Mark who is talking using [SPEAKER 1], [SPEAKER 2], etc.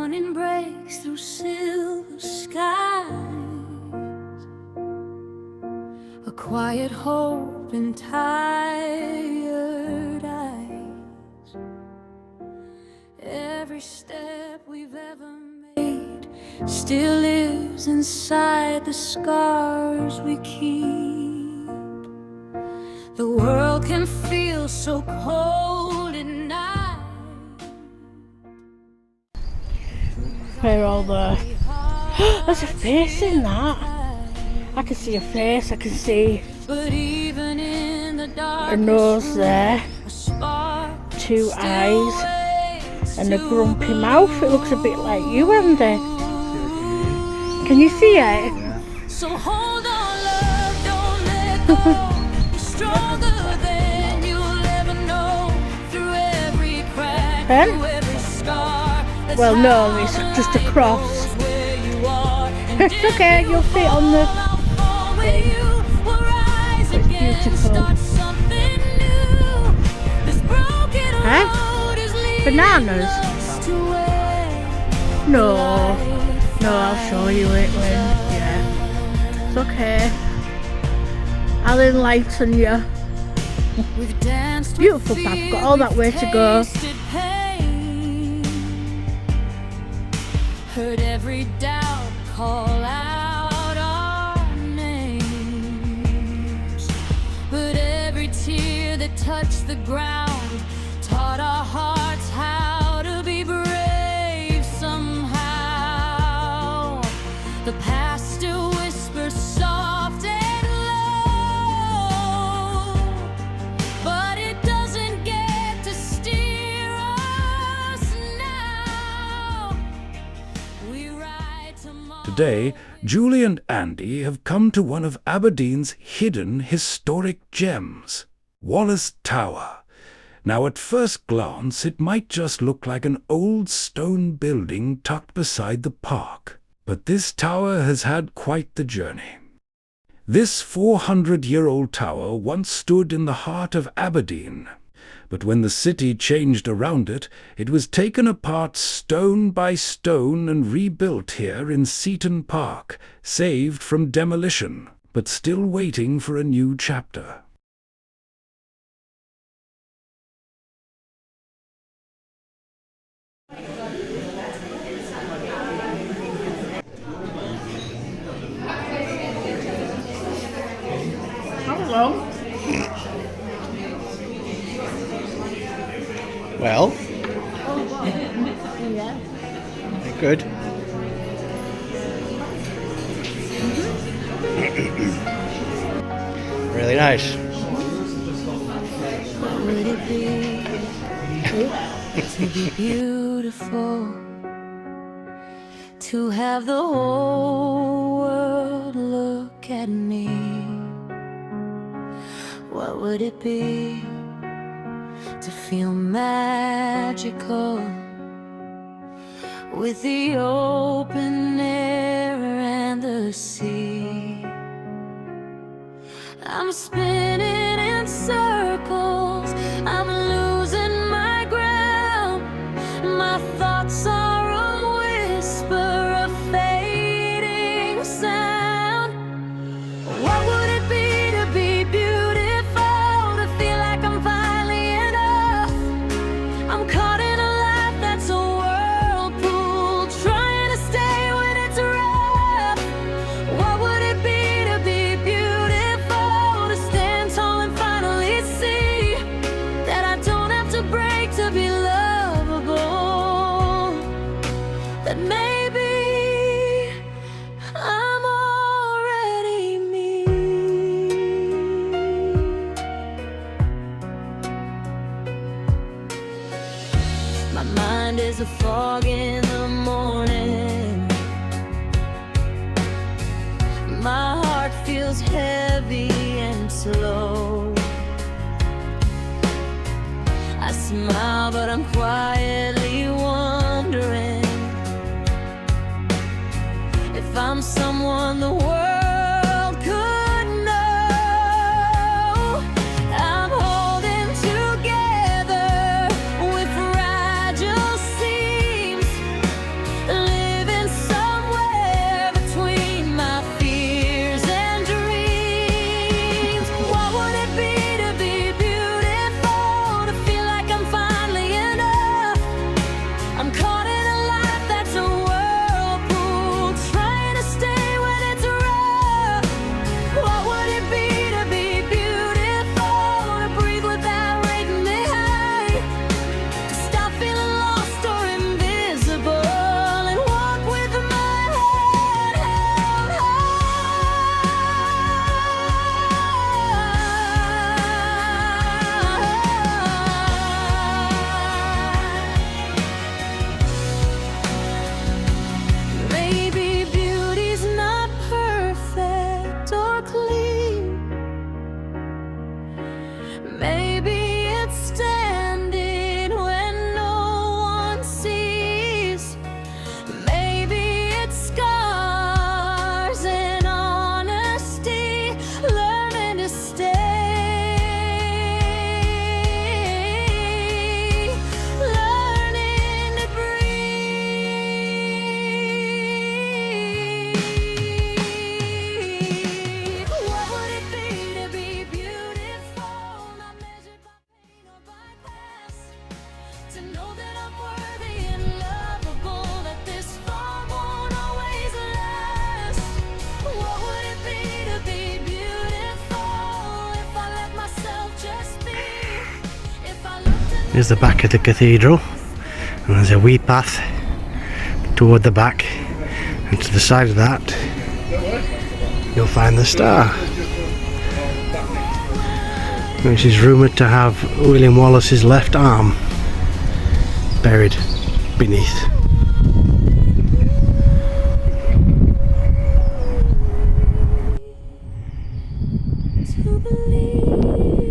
[SPEAKER 1] morning breaks through silver skies, a quiet hope in tired eyes. Every step we've ever made still lives inside the scars we keep. The world can feel so cold at night.
[SPEAKER 2] We're all there. There's a face in that. I can see a face, I can see a nose there, 2 eyes, and a grumpy mouth. It looks a bit like you, Andy. Can you see it?
[SPEAKER 1] So hold on, love, don't let go. You're stronger than you'll ever know. Through every crack, through every scar.
[SPEAKER 2] Well, no, it's just a cross. It's okay, you'll fit on the thing. It's beautiful. Huh? Bananas? No, I'll show you it when, yeah. It's okay. I'll enlighten you. Beautiful path, got all that way to go.
[SPEAKER 1] Heard every doubt call out our names, but every tear that touched the ground taught our hearts how to be brave somehow. The past still whispers soft and low, but it doesn't get to steer us now. We ride tomorrow.
[SPEAKER 3] Today, Julie and Andy have come to one of Aberdeen's hidden historic gems, Wallace Tower. Now, at first glance, it might just look like an old stone building tucked beside the park. But this tower has had quite the journey. This 400-year-old tower once stood in the heart of Aberdeen. But when the city changed around it, it was taken apart stone by stone and rebuilt here in Seaton Park, saved from demolition, but still waiting for a new chapter.
[SPEAKER 2] Hello.
[SPEAKER 4] Well,
[SPEAKER 2] Yeah.
[SPEAKER 4] good. Really nice.
[SPEAKER 1] What would it be to be beautiful? To have the whole world look at me? What would it be to feel magical with the open air and the sea? I'm spinning in circles, I'm losing my ground. My thoughts are a whisper, a fading sound. What would it be to be beautiful, to feel like I'm finally enough? I'm caught in a life that's a whirlpool, trying to stay when it's rough. What would it be to be beautiful, to stand tall and finally see that I don't have to break to be lovable? That maybe I'm already me. My mind is a fog in the morning. My heart feels heavy and slow. I smile, but I'm quietly wondering if I'm someone the world could know. I'm holding together with fragile seams.
[SPEAKER 4] Here's the back of the cathedral, and there's a wee path toward the back, and to the side of that you'll find the star, which is rumoured to have William Wallace's left arm buried beneath.
[SPEAKER 1] To believe